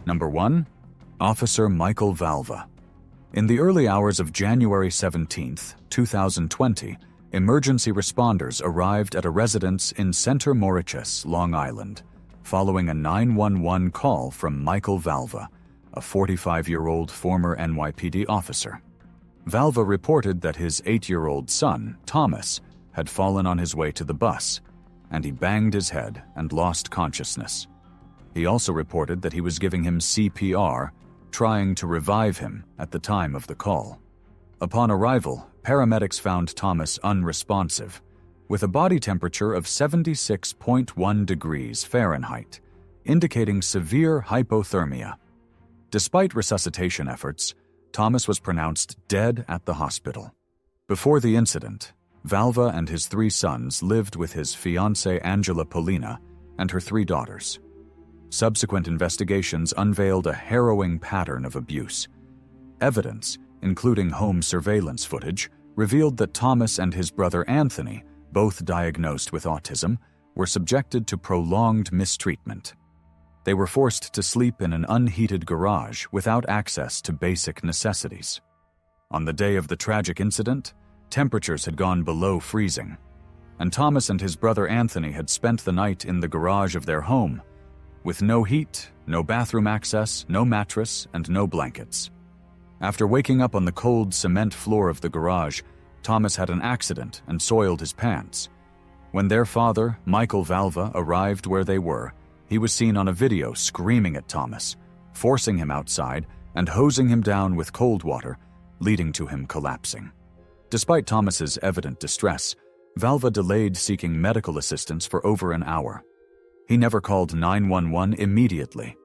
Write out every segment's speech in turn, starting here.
Number 1. Officer Michael Valva. In the early hours of January 17, 2020, emergency responders arrived at a residence in Center Moriches, Long Island, following a 911 call from Michael Valva, a 45-year-old former NYPD officer. Valva reported that his 8-year-old son, Thomas, had fallen on his way to the bus, and he banged his head and lost consciousness. He also reported that he was giving him CPR, trying to revive him at the time of the call. Upon arrival, paramedics found Thomas unresponsive, with a body temperature of 76.1 degrees Fahrenheit, indicating severe hypothermia. Despite resuscitation efforts, Thomas was pronounced dead at the hospital. Before the incident, Valva and his 3 sons lived with his fiancée Angela Polina and her 3 daughters. Subsequent investigations unveiled a harrowing pattern of abuse. Evidence, including home surveillance footage, revealed that Thomas and his brother Anthony, both diagnosed with autism, were subjected to prolonged mistreatment. They were forced to sleep in an unheated garage without access to basic necessities. On the day of the tragic incident, temperatures had gone below freezing, and Thomas and his brother Anthony had spent the night in the garage of their home, with no heat, no bathroom access, no mattress, and no blankets. After waking up on the cold cement floor of the garage, Thomas had an accident and soiled his pants. When their father, Michael Valva, arrived where they were, he was seen on a video screaming at Thomas, forcing him outside and hosing him down with cold water, leading to him collapsing. Despite Thomas's evident distress, Valva delayed seeking medical assistance for over an hour. He never called 911 immediately.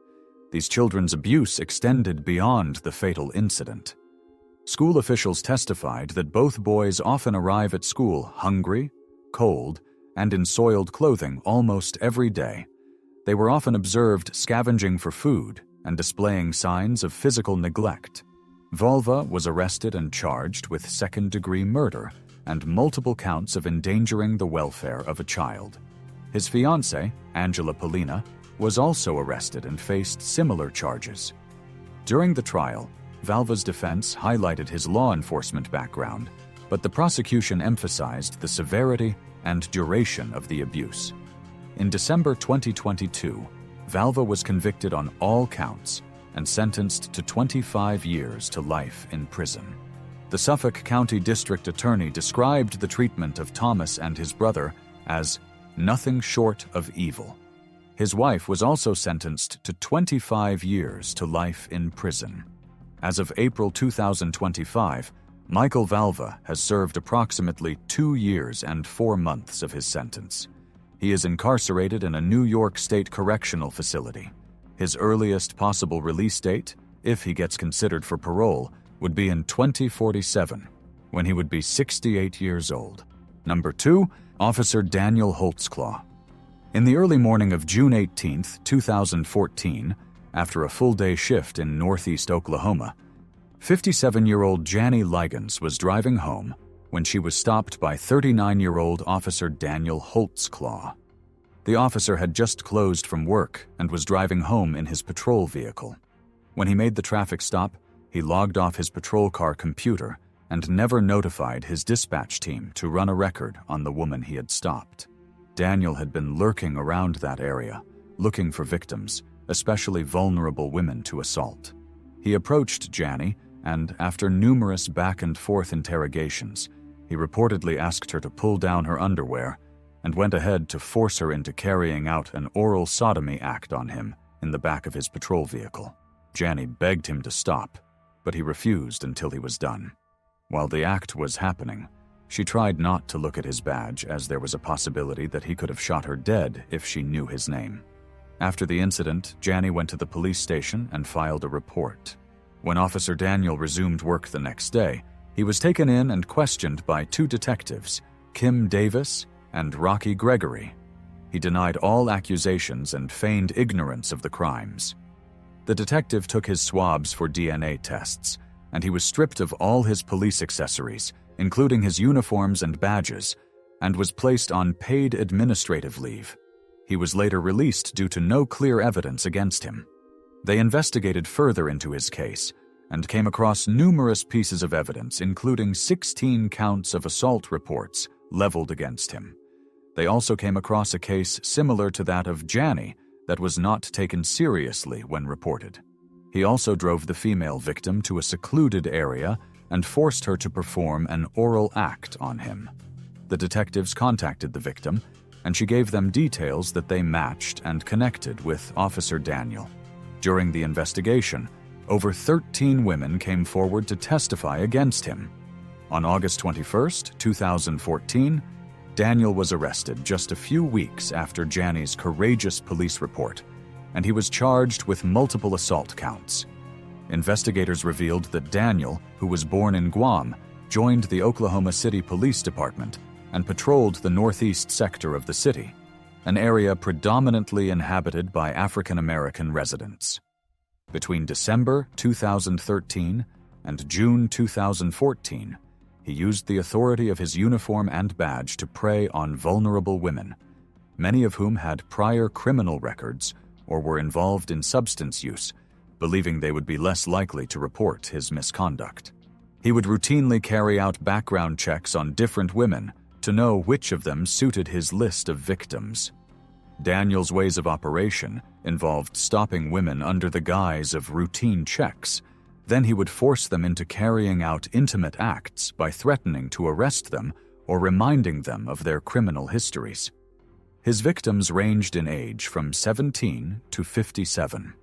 These children's abuse extended beyond the fatal incident. School officials testified that both boys often arrive at school hungry, cold, and in soiled clothing almost every day. They were often observed scavenging for food and displaying signs of physical neglect. Valva was arrested and charged with second-degree murder and multiple counts of endangering the welfare of a child. His fiancée, Angela Polina, was also arrested and faced similar charges. During the trial, Valva's defense highlighted his law enforcement background, but the prosecution emphasized the severity and duration of the abuse. In December 2022, Valva was convicted on all counts and sentenced to 25 years to life in prison. The Suffolk County District Attorney described the treatment of Thomas and his brother as nothing short of evil. His wife was also sentenced to 25 years to life in prison. As of April 2025, Michael Valva has served approximately 2 years and 4 months of his sentence. He is incarcerated in a New York State correctional facility. His earliest possible release date, if he gets considered for parole, would be in 2047, when he would be 68 years old. Number 2, Officer Daniel Holtzclaw. In the early morning of June 18, 2014, after a full-day shift in northeast Oklahoma, 57-year-old Jani Ligens was driving home when she was stopped by 39-year-old Officer Daniel Holtzclaw. The officer had just closed from work and was driving home in his patrol vehicle. When he made the traffic stop, he logged off his patrol car computer and never notified his dispatch team to run a record on the woman he had stopped. Daniel had been lurking around that area, looking for victims, especially vulnerable women to assault. He approached Jani, and after numerous back-and-forth interrogations, he reportedly asked her to pull down her underwear and went ahead to force her into carrying out an oral sodomy act on him in the back of his patrol vehicle. Jani begged him to stop, but he refused until he was done. While the act was happening, she tried not to look at his badge, as there was a possibility that he could have shot her dead if she knew his name. After the incident, Jani went to the police station and filed a report. When Officer Daniel resumed work the next day, he was taken in and questioned by 2 detectives, Kim Davis and Rocky Gregory. He denied all accusations and feigned ignorance of the crimes. The detective took his swabs for DNA tests, and he was stripped of all his police accessories, including his uniforms and badges, and was placed on paid administrative leave. He was later released due to no clear evidence against him. They investigated further into his case and came across numerous pieces of evidence, including 16 counts of assault reports leveled against him. They also came across a case similar to that of Janney that was not taken seriously when reported. He also drove the female victim to a secluded area and forced her to perform an oral act on him. The detectives contacted the victim, and she gave them details that they matched and connected with Officer Daniel. During the investigation, over 13 women came forward to testify against him. On August 21, 2014, Daniel was arrested just a few weeks after Janney's courageous police report, and he was charged with multiple assault counts. Investigators revealed that Daniel, who was born in Guam, joined the Oklahoma City Police Department and patrolled the northeast sector of the city, an area predominantly inhabited by African American residents. Between December 2013 and June 2014, he used the authority of his uniform and badge to prey on vulnerable women, many of whom had prior criminal records or were involved in substance use, believing they would be less likely to report his misconduct. He would routinely carry out background checks on different women to know which of them suited his list of victims. Daniel's ways of operation involved stopping women under the guise of routine checks. Then he would force them into carrying out intimate acts by threatening to arrest them or reminding them of their criminal histories. His victims ranged in age from 17 to 57.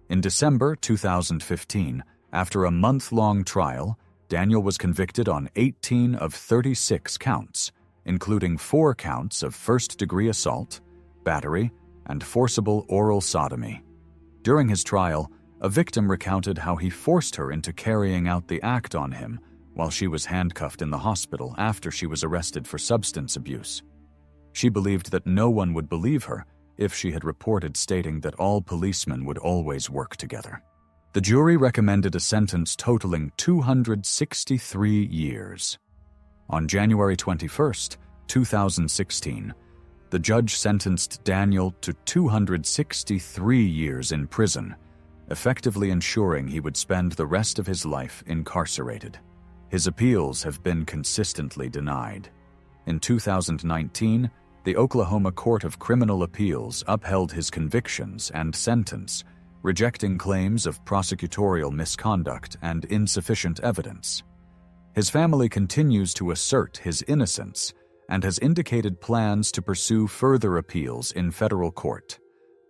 In December 2015, after a month-long trial, Daniel was convicted on 18 of 36 counts, including 4 counts of first-degree assault, battery, and forcible oral sodomy. During his trial, a victim recounted how he forced her into carrying out the act on him while she was handcuffed in the hospital after she was arrested for substance abuse. She believed that no one would believe her if she had reported stating that all policemen would always work together. The jury recommended a sentence totaling 263 years. On January 21, 2016, the judge sentenced Daniel to 263 years in prison, effectively ensuring he would spend the rest of his life incarcerated. His appeals have been consistently denied. In 2019, the Oklahoma Court of Criminal Appeals upheld his convictions and sentence, rejecting claims of prosecutorial misconduct and insufficient evidence. His family continues to assert his innocence and has indicated plans to pursue further appeals in federal court,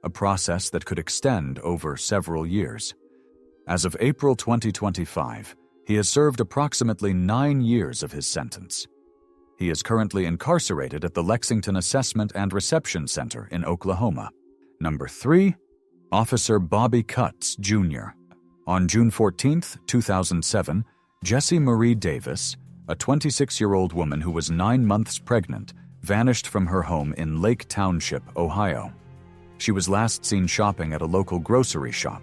a process that could extend over several years. As of April 2025, he has served approximately 9 years of his sentence. He is currently incarcerated at the Lexington Assessment and Reception Center in Oklahoma. Number 3, Officer Bobby Cutts, Jr. On June 14, 2007, Jessie Marie Davis, a 26-year-old woman who was 9 months pregnant, vanished from her home in Lake Township, Ohio. She was last seen shopping at a local grocery shop.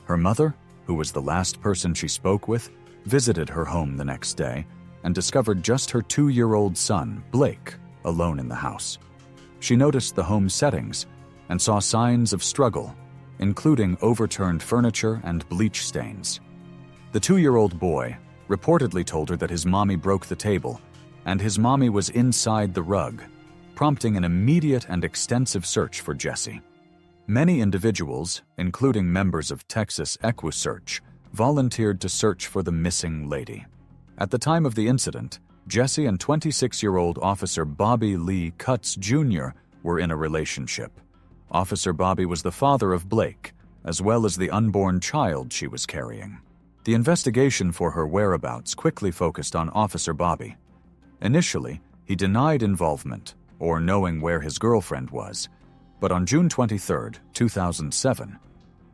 Her mother, who was the last person she spoke with, visited her home the next day and discovered just her 2-year-old son, Blake, alone in the house. She noticed the home settings and saw signs of struggle, including overturned furniture and bleach stains. The 2-year-old boy reportedly told her that his mommy broke the table and his mommy was inside the rug, prompting an immediate and extensive search for Jessie. Many individuals, including members of Texas EquuSearch, volunteered to search for the missing lady. At the time of the incident, Jessie and 26-year-old Officer Bobby Lee Cutts Jr. were in a relationship. Officer Bobby was the father of Blake, as well as the unborn child she was carrying. The investigation for her whereabouts quickly focused on Officer Bobby. Initially, he denied involvement or knowing where his girlfriend was, but on June 23, 2007,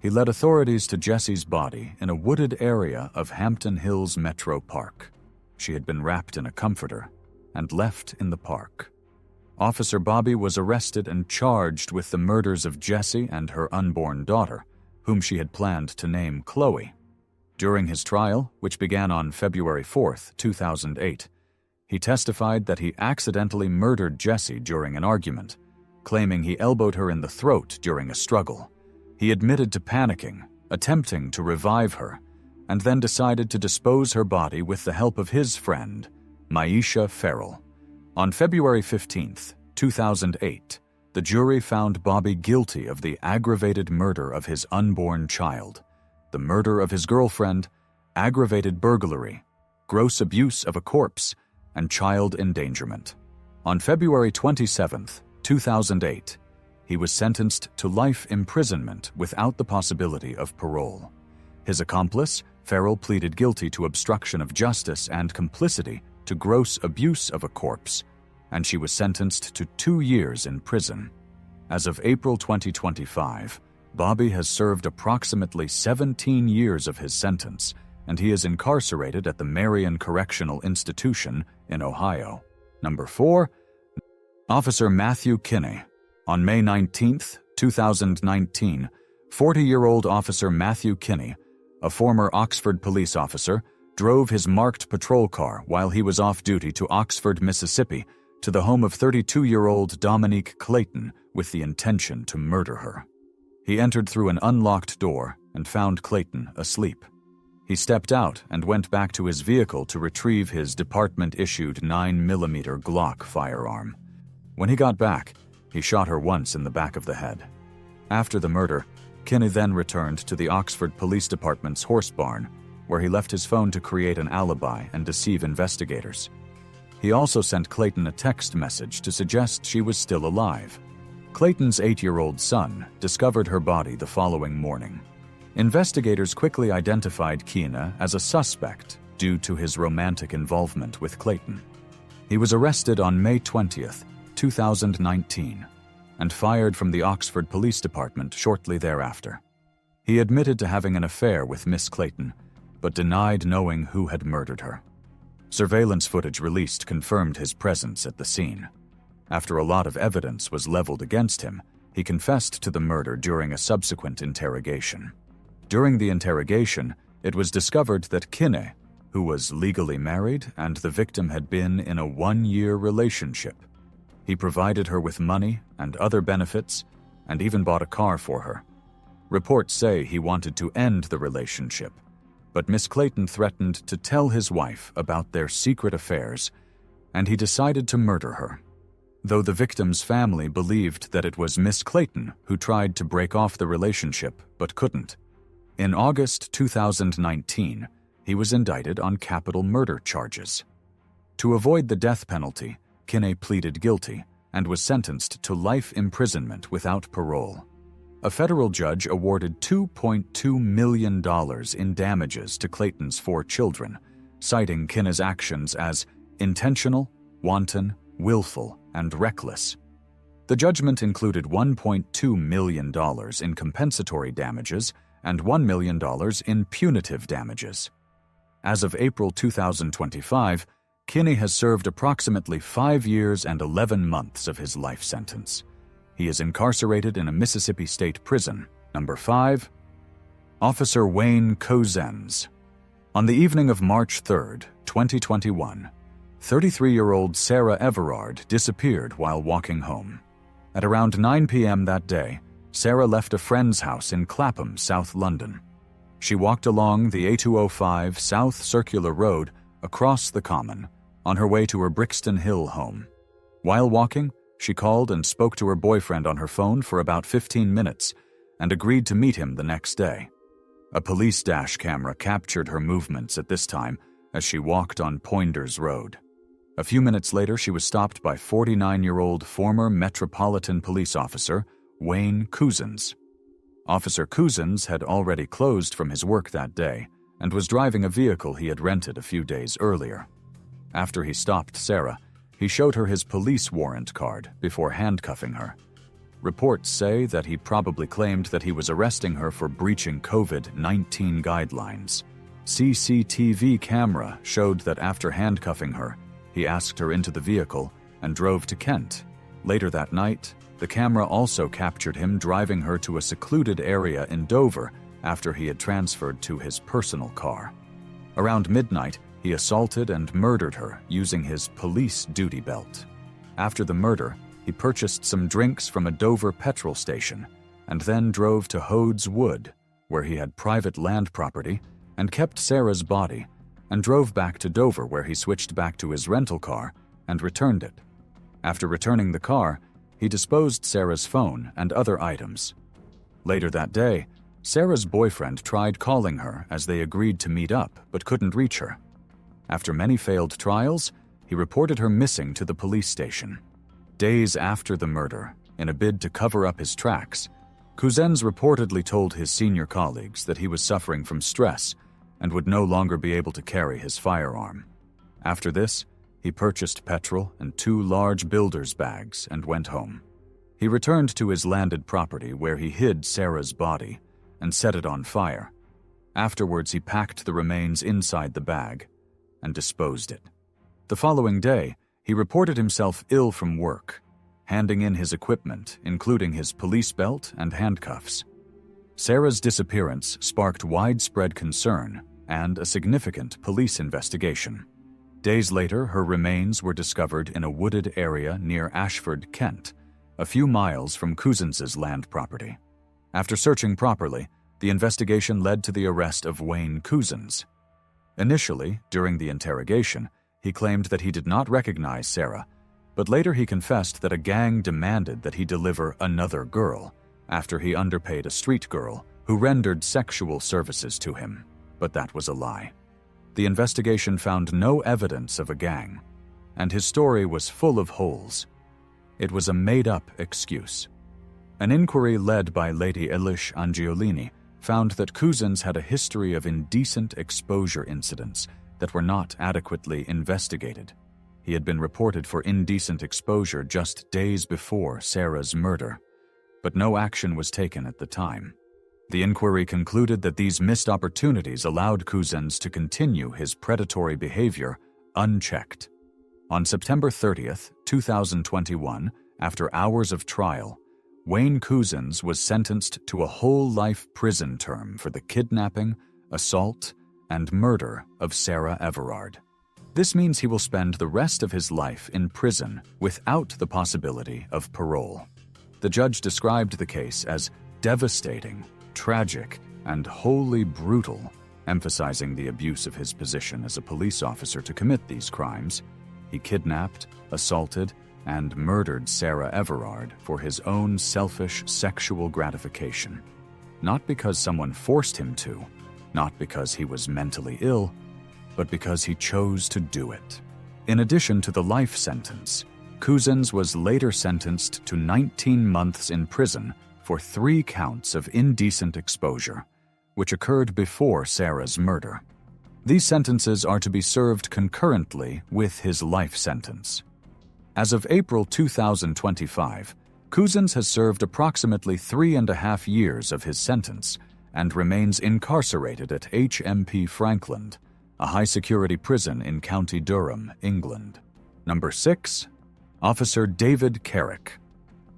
he led authorities to Jessie's body in a wooded area of Hampton Hills Metro Park. She had been wrapped in a comforter and left in the park. Officer Bobby was arrested and charged with the murders of Jessie and her unborn daughter, whom she had planned to name Chloe. During his trial, which began on February 4, 2008, he testified that he accidentally murdered Jessie during an argument, claiming he elbowed her in the throat during a struggle. He admitted to panicking attempting to revive her, and then decided to dispose her body with the help of his friend, Maisha Farrell. On February 15, 2008, the jury found Bobby guilty of the aggravated murder of his unborn child, the murder of his girlfriend, aggravated burglary, gross abuse of a corpse, and child endangerment. On February 27, 2008, he was sentenced to life imprisonment without the possibility of parole. His accomplice, Farrell, pleaded guilty to obstruction of justice and complicity to gross abuse of a corpse, and she was sentenced to 2 years in prison. As of April 2025, Bobby has served approximately 17 years of his sentence, and he is incarcerated at the Marion Correctional Institution in Ohio. Number 4. Officer Matthew Kinne. On May 19, 2019, 40-year-old Officer Matthew Kinne, a former Oxford police officer, drove his marked patrol car while he was off duty to Oxford, Mississippi, to the home of 32-year-old Dominique Clayton with the intention to murder her. He entered through an unlocked door and found Clayton asleep. He stepped out and went back to his vehicle to retrieve his department-issued 9mm Glock firearm. When he got back, he shot her once in the back of the head. After the murder, Kinne then returned to the Oxford Police Department's horse barn, where he left his phone to create an alibi and deceive investigators. He also sent Clayton a text message to suggest she was still alive. Clayton's 8-year-old son discovered her body the following morning. Investigators quickly identified Kinne as a suspect due to his romantic involvement with Clayton. He was arrested on May 20, 2019, and fired from the Oxford Police Department shortly thereafter. He admitted to having an affair with Miss Clayton, but denied knowing who had murdered her. Surveillance footage released confirmed his presence at the scene. After a lot of evidence was leveled against him, he confessed to the murder during a subsequent interrogation. During the interrogation, it was discovered that Kinne, who was legally married and the victim had been in a 1-year relationship. He provided her with money and other benefits, and even bought a car for her. Reports say he wanted to end the relationship, but Miss Clayton threatened to tell his wife about their secret affairs, and he decided to murder her. Though the victim's family believed that it was Miss Clayton who tried to break off the relationship but couldn't. In August 2019, he was indicted on capital murder charges. To avoid the death penalty, Kinne pleaded guilty and was sentenced to life imprisonment without parole. A federal judge awarded $2.2 million in damages to Clayton's 4 children, citing Kinne's actions as intentional, wanton, willful, and reckless. The judgment included $1.2 million in compensatory damages and $1 million in punitive damages. As of April 2025, Kinne has served approximately 5 years and 11 months of his life sentence. He is incarcerated in a Mississippi State prison. Number 5. Officer Wayne Couzens. On the evening of March 3, 2021, 33-year-old Sarah Eberhart disappeared while walking home. At around 9 p.m. that day, Sarah left a friend's house in Clapham, South London. She walked along the A205 South Circular Road across the Common on her way to her Brixton Hill home. While walking, she called and spoke to her boyfriend on her phone for about 15 minutes and agreed to meet him the next day. A police dash camera captured her movements at this time as she walked on Poinders Road. A few minutes later, she was stopped by 49-year-old former Metropolitan Police Officer Wayne Couzens. Officer Couzens had already closed from his work that day and was driving a vehicle he had rented a few days earlier. After he stopped Sarah, he showed her his police warrant card before handcuffing her. Reports say that he probably claimed that he was arresting her for breaching COVID-19 guidelines. CCTV camera showed that after handcuffing her, he asked her into the vehicle and drove to Kent. Later that night, the camera also captured him driving her to a secluded area in Dover after he had transferred to his personal car. Around midnight, he assaulted and murdered her using his police duty belt. After the murder, he purchased some drinks from a Dover petrol station and then drove to Hodes Wood, where he had private land property, and kept Sarah's body, and drove back to Dover, where he switched back to his rental car and returned it. After returning the car, he disposed Sarah's phone and other items. Later that day, Sarah's boyfriend tried calling her as they agreed to meet up but couldn't reach her. After many failed trials, he reported her missing to the police station. Days after the murder, in a bid to cover up his tracks, Couzens reportedly told his senior colleagues that he was suffering from stress and would no longer be able to carry his firearm. After this, he purchased petrol and 2 large builder's bags and went home. He returned to his landed property where he hid Sarah's body and set it on fire. Afterwards, he packed the remains inside the bag and disposed it. The following day, he reported himself ill from work, handing in his equipment, including his police belt and handcuffs. Sarah's disappearance sparked widespread concern and a significant police investigation. Days later, her remains were discovered in a wooded area near Ashford, Kent, a few miles from Couzens's land property. After searching properly, the investigation led to the arrest of Wayne Couzens. Initially, during the interrogation, he claimed that he did not recognize Sarah, but later he confessed that a gang demanded that he deliver another girl after he underpaid a street girl who rendered sexual services to him, but that was a lie. The investigation found no evidence of a gang, and his story was full of holes. It was a made-up excuse. An inquiry led by Lady Elish Angiolini found that Couzens had a history of indecent exposure incidents that were not adequately investigated. He had been reported for indecent exposure just days before Sarah's murder, but no action was taken at the time. The inquiry concluded that these missed opportunities allowed Couzens to continue his predatory behavior unchecked. On September 30th, 2021, after hours of trial, Wayne Couzens was sentenced to a whole life prison term for the kidnapping, assault, and murder of Sarah Eberhart. This means he will spend the rest of his life in prison without the possibility of parole. The judge described the case as devastating, tragic, and wholly brutal, emphasizing the abuse of his position as a police officer to commit these crimes. He kidnapped, assaulted, and murdered Sarah Eberhart for his own selfish sexual gratification. Not because someone forced him to, not because he was mentally ill, but because he chose to do it. In addition to the life sentence, Couzens was later sentenced to 19 months in prison for 3 counts of indecent exposure, which occurred before Sarah's murder. These sentences are to be served concurrently with his life sentence. As of April 2025, Couzens has served approximately 3.5 years of his sentence and remains incarcerated at HMP Frankland, a high-security prison in County Durham, England. Number 6. Officer David Carrick.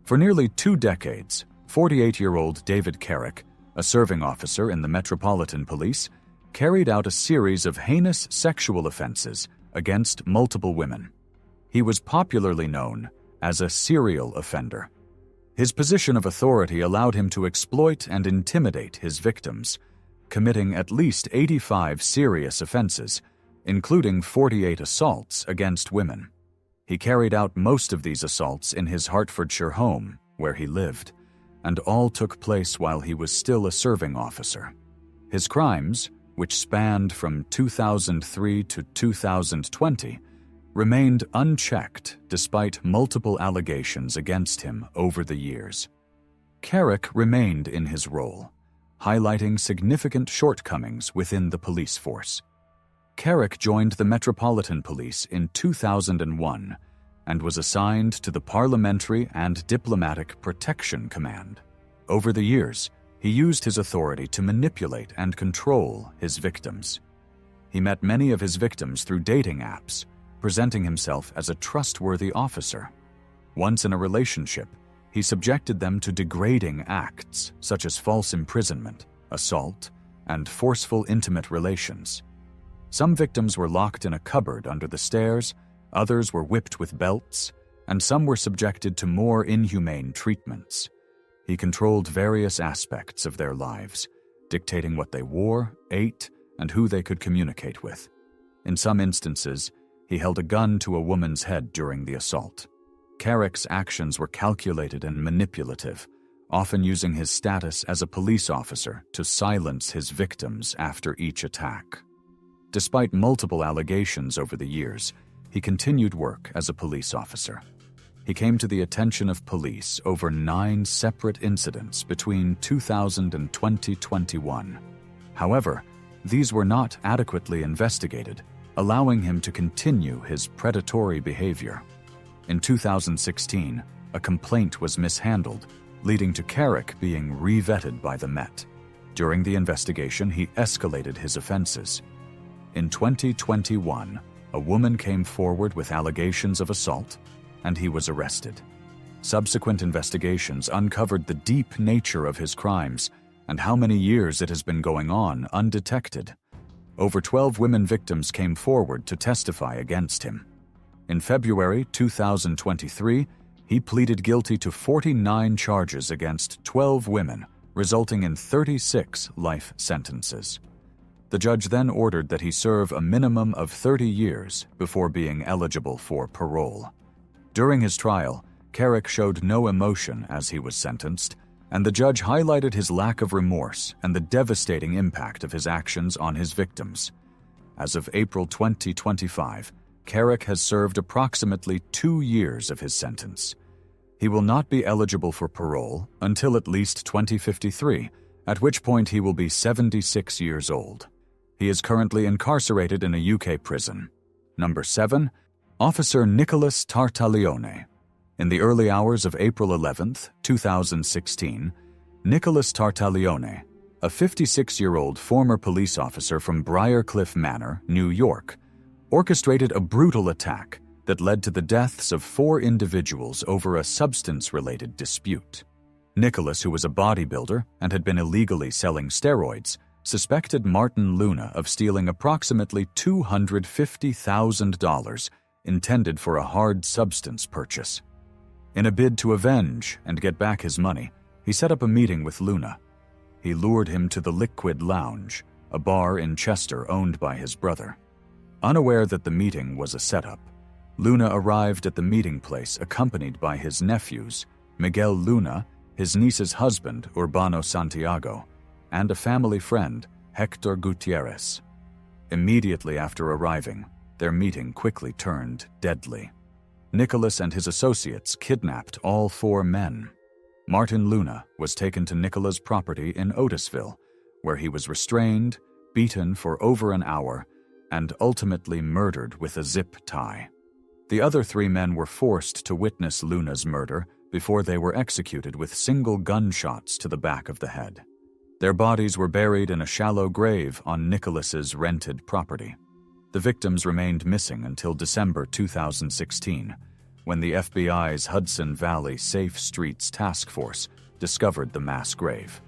For nearly 2 decades, 48-year-old David Carrick, a serving officer in the Metropolitan Police, carried out a series of heinous sexual offenses against multiple women. He was popularly known as a serial offender. His position of authority allowed him to exploit and intimidate his victims, committing at least 85 serious offenses, including 48 assaults against women. He carried out most of these assaults in his Hertfordshire home, where he lived, and all took place while he was still a serving officer. His crimes, which spanned from 2003 to 2020, remained unchecked despite multiple allegations against him over the years. Carrick remained in his role, highlighting significant shortcomings within the police force. Carrick joined the Metropolitan Police in 2001 and was assigned to the Parliamentary and Diplomatic Protection Command. Over the years, he used his authority to manipulate and control his victims. He met many of his victims through dating apps, presenting himself as a trustworthy officer. Once in a relationship, he subjected them to degrading acts such as false imprisonment, assault, and forceful intimate relations. Some victims were locked in a cupboard under the stairs, others were whipped with belts, and some were subjected to more inhumane treatments. He controlled various aspects of their lives, dictating what they wore, ate, and who they could communicate with. In some instances, he held a gun to a woman's head during the assault. Carrick's actions were calculated and manipulative, often using his status as a police officer to silence his victims after each attack. Despite multiple allegations over the years, he continued work as a police officer. He came to the attention of police over 9 separate incidents between 2000 and 2021. However, these were not adequately investigated, allowing him to continue his predatory behavior. In 2016, a complaint was mishandled, leading to Carrick being re-vetted by the Met. During the investigation, he escalated his offenses. In 2021, a woman came forward with allegations of assault, and he was arrested. Subsequent investigations uncovered the deep nature of his crimes and how many years it has been going on undetected. Over 12 women victims came forward to testify against him. In February 2023, he pleaded guilty to 49 charges against 12 women, resulting in 36 life sentences. The judge then ordered that he serve a minimum of 30 years before being eligible for parole. During his trial, Carrick showed no emotion as he was sentenced, and the judge highlighted his lack of remorse and the devastating impact of his actions on his victims. As of April 2025, Carrick has served approximately 2 years of his sentence. He will not be eligible for parole until at least 2053, at which point he will be 76 years old. He is currently incarcerated in a UK prison. Number 7. Officer Nicholas Tartaglione. In the early hours of April 11, 2016, Nicholas Tartaglione, a 56-year-old former police officer from Briarcliff Manor, New York, orchestrated a brutal attack that led to the deaths of 4 individuals over a substance-related dispute. Nicholas, who was a bodybuilder and had been illegally selling steroids, suspected Martin Luna of stealing approximately $250,000 intended for a hard substance purchase. In a bid to avenge and get back his money, he set up a meeting with Luna. He lured him to the Liquid Lounge, a bar in Chester owned by his brother. Unaware that the meeting was a setup, Luna arrived at the meeting place accompanied by his nephews, Miguel Luna, his niece's husband, Urbano Santiago, and a family friend, Hector Gutierrez. Immediately after arriving, their meeting quickly turned deadly. Nicholas and his associates kidnapped all 4 men. Martin Luna was taken to Nicola's property in Otisville, where he was restrained, beaten for over an hour, and ultimately murdered with a zip tie. The other 3 men were forced to witness Luna's murder before they were executed with single gunshots to the back of the head. Their bodies were buried in a shallow grave on Nicholas's rented property. The victims remained missing until December 2016, when the FBI's Hudson Valley Safe Streets Task Force discovered the mass grave.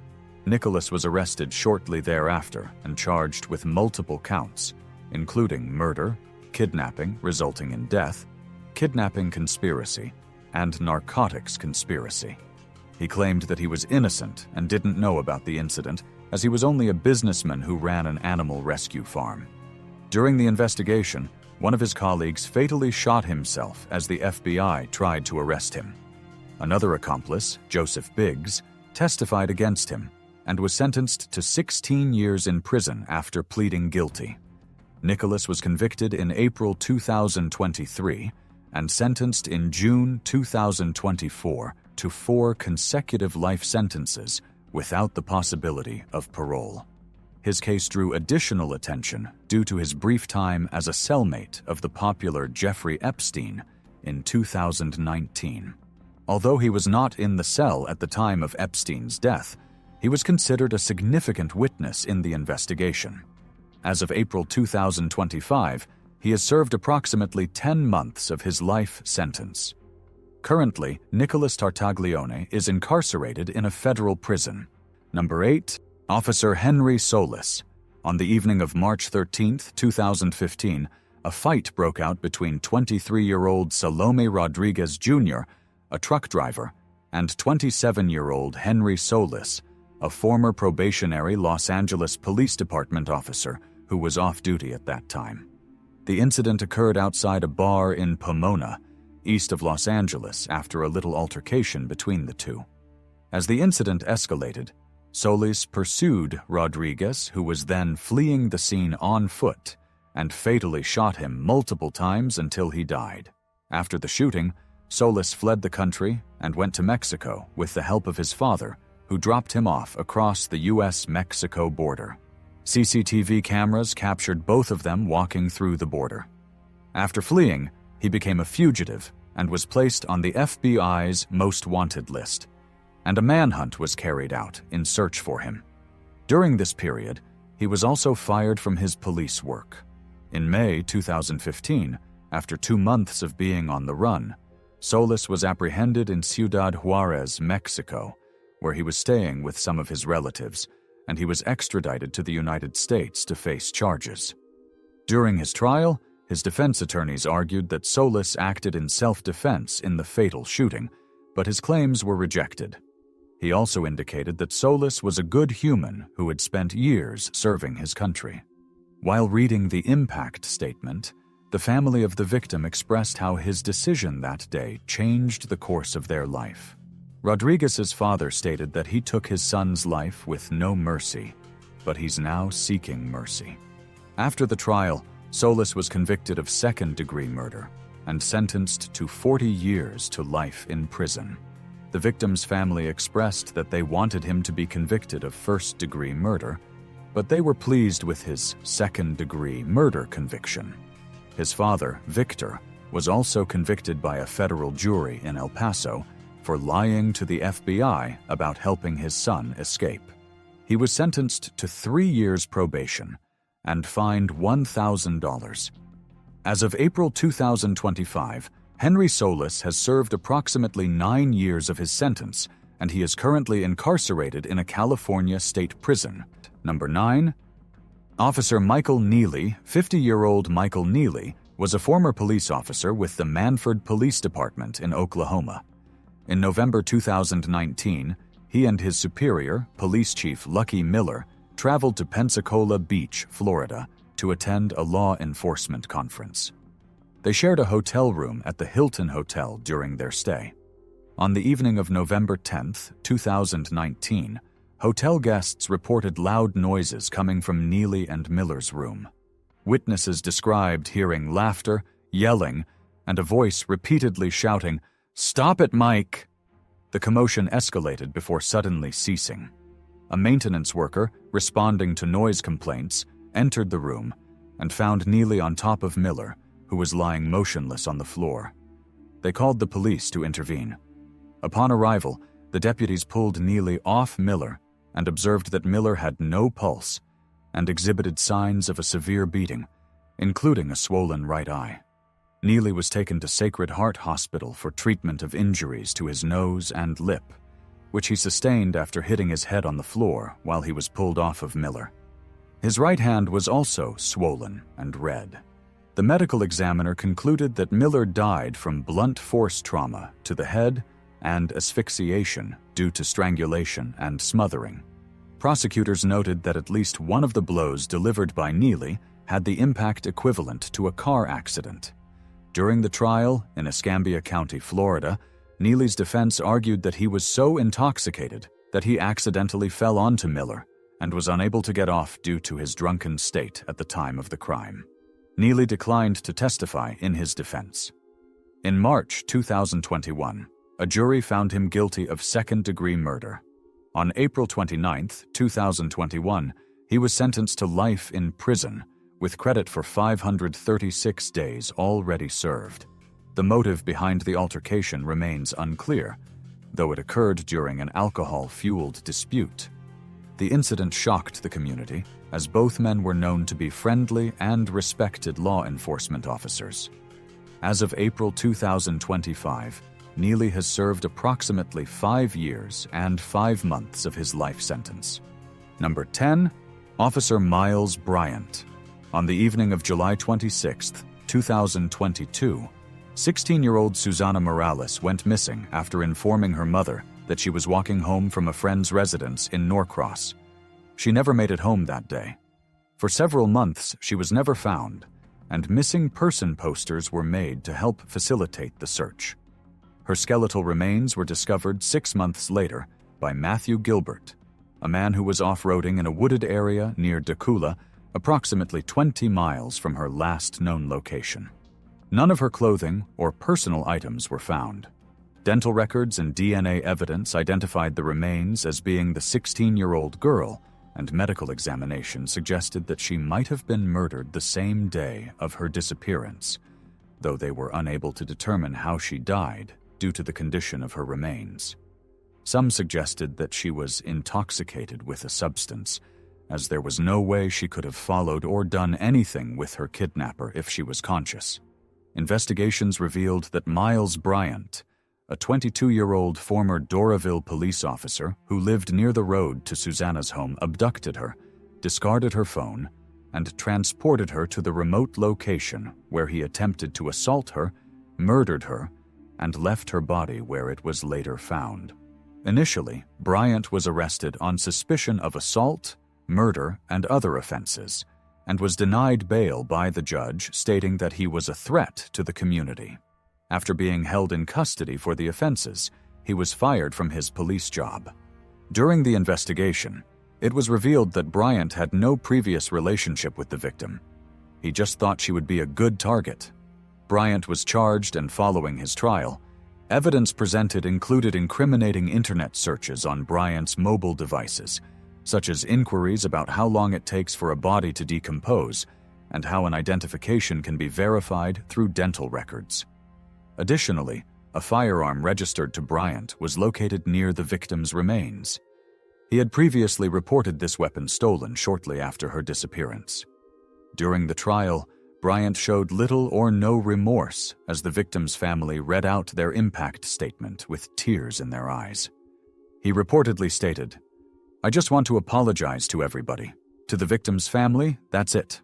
Nicholas was arrested shortly thereafter and charged with multiple counts, including murder, kidnapping resulting in death, kidnapping conspiracy, and narcotics conspiracy. He claimed that he was innocent and didn't know about the incident, as he was only a businessman who ran an animal rescue farm. During the investigation, one of his colleagues fatally shot himself as the FBI tried to arrest him. Another accomplice, Joseph Biggs, testified against him and was sentenced to 16 years in prison after pleading guilty. Nicholas was convicted in April 2023 and sentenced in June 2024 to 4 consecutive life sentences without the possibility of parole. His case drew additional attention due to his brief time as a cellmate of the popular Jeffrey Epstein in 2019. Although he was not in the cell at the time of Epstein's death, he was considered a significant witness in the investigation. As of April 2025, he has served approximately 10 months of his life sentence. Currently, Nicholas Tartaglione is incarcerated in a federal prison. Number 8. Officer Henry Solis. On the evening of March 13, 2015, a fight broke out between 23-year-old Salome Rodriguez Jr., a truck driver, and 27-year-old Henry Solis, a former probationary Los Angeles Police Department officer who was off duty at that time. The incident occurred outside a bar in Pomona, east of Los Angeles, after a little altercation between the two. As the incident escalated, Solis pursued Rodriguez, who was then fleeing the scene on foot, and fatally shot him multiple times until he died. After the shooting, Solis fled the country and went to Mexico with the help of his father, who dropped him off across the U.S.-Mexico border. CCTV cameras captured both of them walking through the border. After fleeing, he became a fugitive and was placed on the FBI's most wanted list, and a manhunt was carried out in search for him. During this period, he was also fired from his police work. In May 2015, after 2 months of being on the run, Solis was apprehended in Ciudad Juarez, Mexico, where he was staying with some of his relatives, and he was extradited to the United States to face charges. During his trial, his defense attorneys argued that Solis acted in self-defense in the fatal shooting, but his claims were rejected. He also indicated that Solis was a good human who had spent years serving his country. While reading the impact statement, the family of the victim expressed how his decision that day changed the course of their life. Rodriguez's father stated that he took his son's life with no mercy, but he's now seeking mercy. After the trial, Solis was convicted of second-degree murder and sentenced to 40 years to life in prison. The victim's family expressed that they wanted him to be convicted of first-degree murder, but they were pleased with his second-degree murder conviction. His father, Victor, was also convicted by a federal jury in El Paso for lying to the FBI about helping his son escape. He was sentenced to 3 years probation and fined $1,000. As of April 2025, Henry Solis has served approximately 9 years of his sentence, and he is currently incarcerated in a California state prison. Number 9. Officer Michael Neely. 50-year-old Michael Neely was a former police officer with the Manford Police Department in Oklahoma. In November 2019, he and his superior, Police Chief Lucky Miller, traveled to Pensacola Beach, Florida, to attend a law enforcement conference. They shared a hotel room at the Hilton Hotel during their stay. On the evening of November 10, 2019, hotel guests reported loud noises coming from Neely and Miller's room. Witnesses described hearing laughter, yelling, and a voice repeatedly shouting, "Stop it, Mike!" The commotion escalated before suddenly ceasing. A maintenance worker, responding to noise complaints, entered the room and found Neely on top of Miller, who was lying motionless on the floor. They called the police to intervene. Upon arrival, the deputies pulled Neely off Miller and observed that Miller had no pulse and exhibited signs of a severe beating, including a swollen right eye. Neely was taken to Sacred Heart Hospital for treatment of injuries to his nose and lip, which he sustained after hitting his head on the floor while he was pulled off of Miller. His right hand was also swollen and red. The medical examiner concluded that Miller died from blunt force trauma to the head and asphyxiation due to strangulation and smothering. Prosecutors noted that at least one of the blows delivered by Neely had the impact equivalent to a car accident. During the trial in Escambia County, Florida, Neely's defense argued that he was so intoxicated that he accidentally fell onto Miller and was unable to get off due to his drunken state at the time of the crime. Neely declined to testify in his defense. In March 2021, a jury found him guilty of second-degree murder. On April 29, 2021, he was sentenced to life in prison, with credit for 536 days already served. The motive behind the altercation remains unclear, though it occurred during an alcohol-fueled dispute. The incident shocked the community, as both men were known to be friendly and respected law enforcement officers. As of April 2025, Neely has served approximately 5 years and 5 months of his life sentence. Number 10. Officer Miles Bryant. On the evening of July 26, 2022, 16-year-old Susana Morales went missing after informing her mother that she was walking home from a friend's residence in Norcross. She never made it home that day. For several months, she was never found, and missing person posters were made to help facilitate the search. Her skeletal remains were discovered 6 months later by Matthew Gilbert, a man who was off-roading in a wooded area near Decula, approximately 20 miles from her last known location. None of her clothing or personal items were found. Dental records and DNA evidence identified the remains as being the 16-year-old girl, and medical examination suggested that she might have been murdered the same day of her disappearance, though they were unable to determine how she died due to the condition of her remains. Some suggested that she was intoxicated with a substance, as there was no way she could have followed or done anything with her kidnapper if she was conscious. Investigations revealed that Miles Bryant, a 22-year-old former Doraville police officer who lived near the road to Susanna's home, abducted her, discarded her phone, and transported her to the remote location where he attempted to assault her, murdered her, and left her body where it was later found. Initially, Bryant was arrested on suspicion of assault, murder, and other offenses, and was denied bail by the judge, stating that he was a threat to the community. After being held in custody for the offenses, he was fired from his police job. During the investigation, it was revealed that Bryant had no previous relationship with the victim. He just thought she would be a good target. Bryant was charged, and following his trial, evidence presented included incriminating internet searches on Bryant's mobile devices, such as inquiries about how long it takes for a body to decompose and how an identification can be verified through dental records. Additionally, a firearm registered to Bryant was located near the victim's remains. He had previously reported this weapon stolen shortly after her disappearance. During the trial, Bryant showed little or no remorse as the victim's family read out their impact statement with tears in their eyes. He reportedly stated, "I just want to apologize to everybody. To the victim's family, that's it."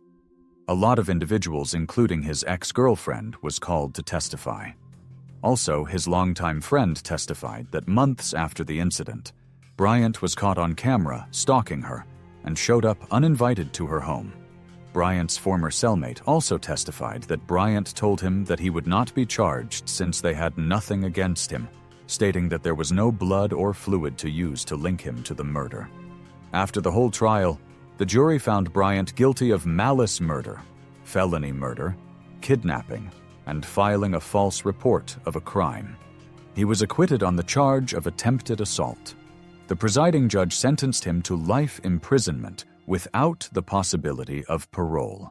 A lot of individuals, including his ex-girlfriend, was called to testify. Also, his longtime friend testified that months after the incident, Bryant was caught on camera stalking her and showed up uninvited to her home. Bryant's former cellmate also testified that Bryant told him that he would not be charged since they had nothing against him, stating that there was no blood or fluid to use to link him to the murder. After the whole trial, the jury found Bryant guilty of malice murder, felony murder, kidnapping, and filing a false report of a crime. He was acquitted on the charge of attempted assault. The presiding judge sentenced him to life imprisonment without the possibility of parole,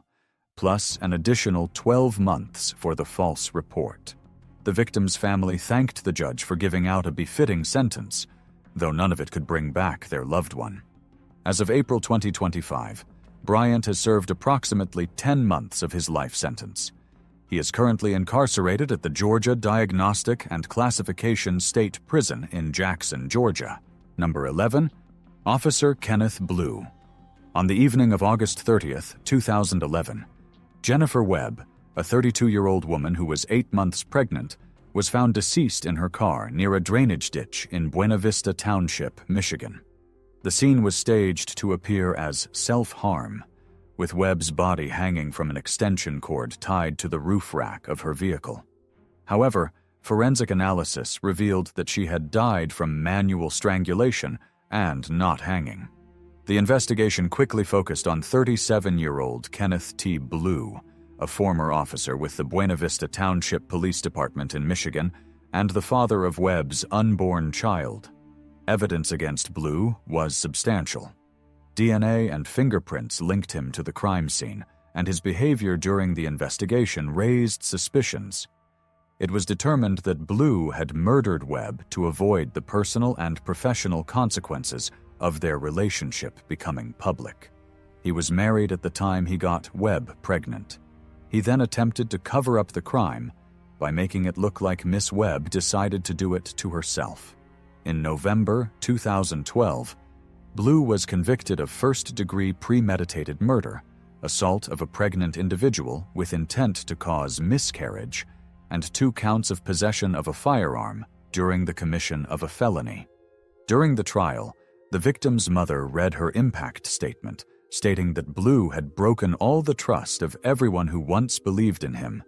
plus an additional 12 months for the false report. The victim's family thanked the judge for giving out a befitting sentence, though none of it could bring back their loved one. As of April 2025, Bryant has served approximately 10 months of his life sentence. He is currently incarcerated at the Georgia Diagnostic and Classification State Prison in Jackson, Georgia. Number 11, Officer Kenneth Bluew. On the evening of August 30th, 2011, Jennifer Webb, a 32-year-old woman who was 8 months pregnant, was found deceased in her car near a drainage ditch in Buena Vista Township, Michigan. The scene was staged to appear as self-harm, with Webb's body hanging from an extension cord tied to the roof rack of her vehicle. However, forensic analysis revealed that she had died from manual strangulation and not hanging. The investigation quickly focused on 37-year-old Kenneth T. Bluew, a former officer with the Buena Vista Township Police Department in Michigan and the father of Webb's unborn child. Evidence against Bluew was substantial. DNA and fingerprints linked him to the crime scene, and his behavior during the investigation raised suspicions. It was determined that Bluew had murdered Webb to avoid the personal and professional consequences of their relationship becoming public. He was married at the time he got Webb pregnant. He then attempted to cover up the crime by making it look like Miss Webb decided to do it to herself. In November 2012, Bluew was convicted of first-degree premeditated murder, assault of a pregnant individual with intent to cause miscarriage, and 2 counts of possession of a firearm during the commission of a felony. During the trial, the victim's mother read her impact statement, stating that Bluew had broken all the trust of everyone who once believed in him,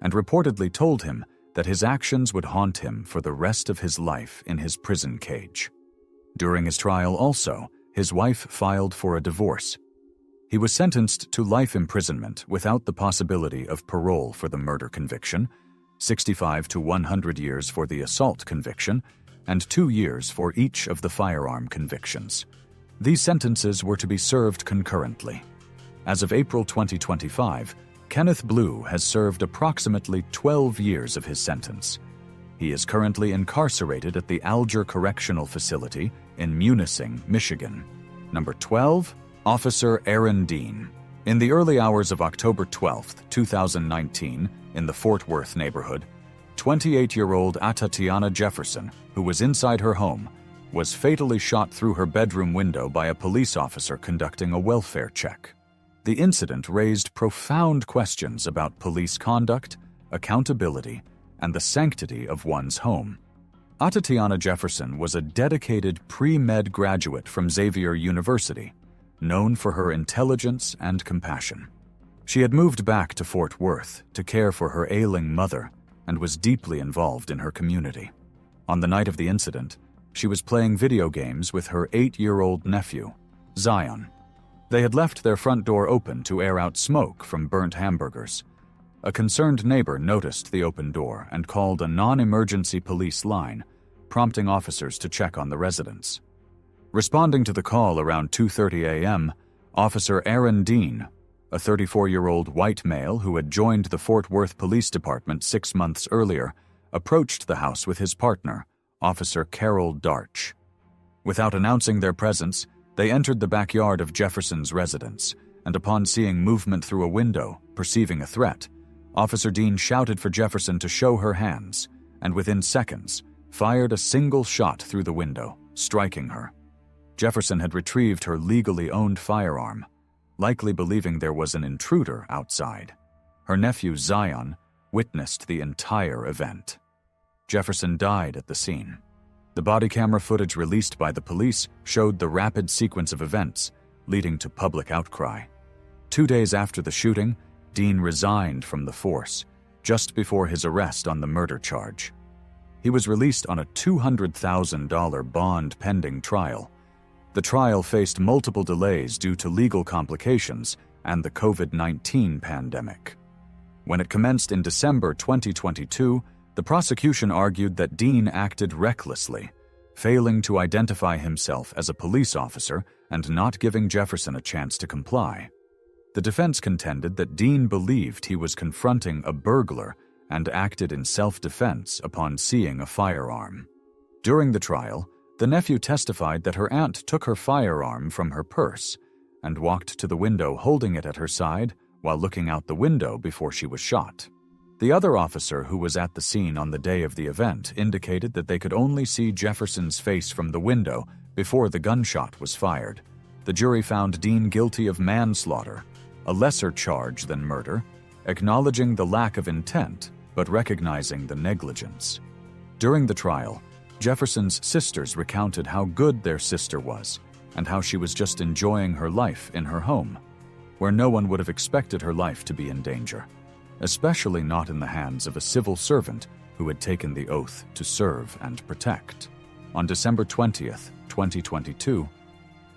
and reportedly told him that his actions would haunt him for the rest of his life in his prison cage. During his trial also, his wife filed for a divorce. He was sentenced to life imprisonment without the possibility of parole for the murder conviction, 65 to 100 years for the assault conviction, and 2 years for each of the firearm convictions. These sentences were to be served concurrently. As of April 2025, Kenneth Bluew has served approximately 12 years of his sentence. He is currently incarcerated at the Alger Correctional Facility in Munising, Michigan. Number 12, Officer Aaron Dean. In the early hours of October 12, 2019, in the Fort Worth neighborhood, 28-year-old Atatiana Jefferson, who was inside her home, was fatally shot through her bedroom window by a police officer conducting a welfare check. The incident raised profound questions about police conduct, accountability, and the sanctity of one's home. Atatiana Jefferson was a dedicated pre-med graduate from Xavier University, known for her intelligence and compassion. She had moved back to Fort Worth to care for her ailing mother and was deeply involved in her community. On the night of the incident, she was playing video games with her 8-year-old nephew, Zion. They had left their front door open to air out smoke from burnt hamburgers. A concerned neighbor noticed the open door and called a non-emergency police line, prompting officers to check on the residents. Responding to the call around 2:30 a.m., Officer Aaron Dean, a 34-year-old white male who had joined the Fort Worth Police Department 6 months earlier, approached the house with his partner, Officer Carol Darch. Without announcing their presence, they entered the backyard of Jefferson's residence, and upon seeing movement through a window, perceiving a threat, Officer Dean shouted for Jefferson to show her hands, and within seconds, fired a single shot through the window, striking her. Jefferson had retrieved her legally owned firearm, likely believing there was an intruder outside. Her nephew Zion witnessed the entire event. Jefferson died at the scene. The body camera footage released by the police showed the rapid sequence of events, leading to public outcry. 2 days after the shooting, Dean resigned from the force, just before his arrest on the murder charge. He was released on a $200,000 bond pending trial. The trial faced multiple delays due to legal complications and the COVID-19 pandemic. When it commenced in December 2022, the prosecution argued that Dean acted recklessly, failing to identify himself as a police officer and not giving Jefferson a chance to comply. The defense contended that Dean believed he was confronting a burglar and acted in self-defense upon seeing a firearm. During the trial, the nephew testified that her aunt took her firearm from her purse and walked to the window holding it at her side while looking out the window before she was shot. The other officer who was at the scene on the day of the event indicated that they could only see Jefferson's face from the window before the gunshot was fired. The jury found Dean guilty of manslaughter, a lesser charge than murder, acknowledging the lack of intent but recognizing the negligence. During the trial, Jefferson's sisters recounted how good their sister was and how she was just enjoying her life in her home, where no one would have expected her life to be in danger, especially not in the hands of a civil servant who had taken the oath to serve and protect. On December 20th, 2022,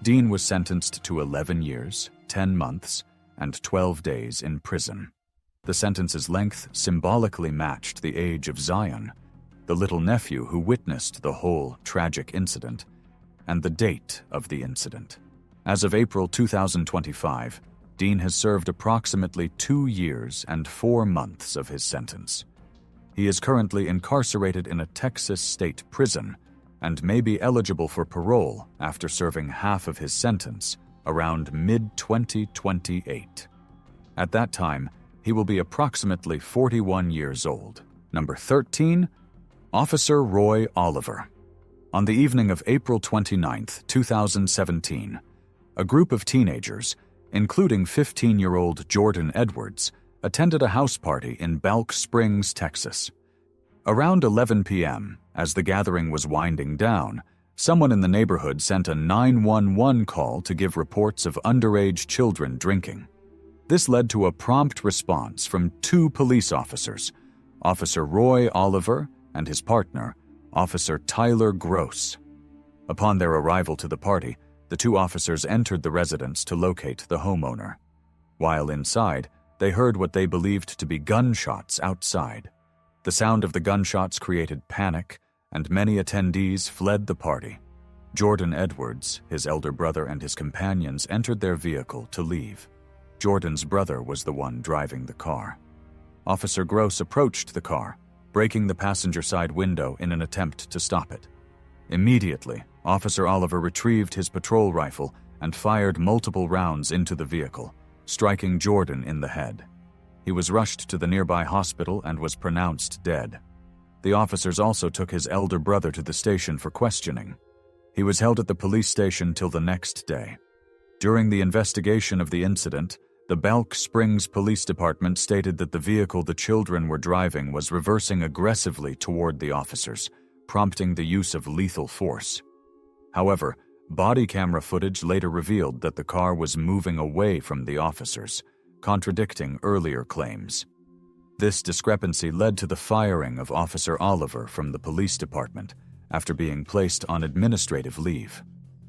Dean was sentenced to 11 years, 10 months, and 12 days in prison. The sentence's length symbolically matched the age of Zion, the little nephew who witnessed the whole tragic incident, and the date of the incident. As of April 2025, Dean has served approximately 2 years and 4 months of his sentence. He is currently incarcerated in a Texas state prison and may be eligible for parole after serving half of his sentence around mid-2028. At that time, he will be approximately 41 years old. Number 13, Officer Roy Oliver. On the evening of April 29, 2017, a group of teenagers, including 15-year-old Jordan Edwards, attended a house party in Balk Springs, Texas. Around 11 p.m., as the gathering was winding down, Someone in the neighborhood sent a 911 call to give reports of underage children drinking. This led to a prompt response from 2 police officers, Officer Roy Oliver and his partner, Officer Tyler Gross. Upon their arrival to the party, the 2 officers entered the residence to locate the homeowner. While inside, they heard what they believed to be gunshots outside. The sound of the gunshots created panic, and many attendees fled the party. Jordan Edwards, his elder brother, and his companions entered their vehicle to leave. Jordan's brother was the one driving the car. Officer Gross approached the car, breaking the passenger side window in an attempt to stop it. Immediately, Officer Oliver retrieved his patrol rifle and fired multiple rounds into the vehicle, striking Jordan in the head. He was rushed to the nearby hospital and was pronounced dead. The officers also took his elder brother to the station for questioning. He was held at the police station till the next day. During the investigation of the incident, the Belk Springs Police Department stated that the vehicle the children were driving was reversing aggressively toward the officers, prompting the use of lethal force. However, body camera footage later revealed that the car was moving away from the officers, contradicting earlier claims. This discrepancy led to the firing of Officer Oliver from the police department after being placed on administrative leave.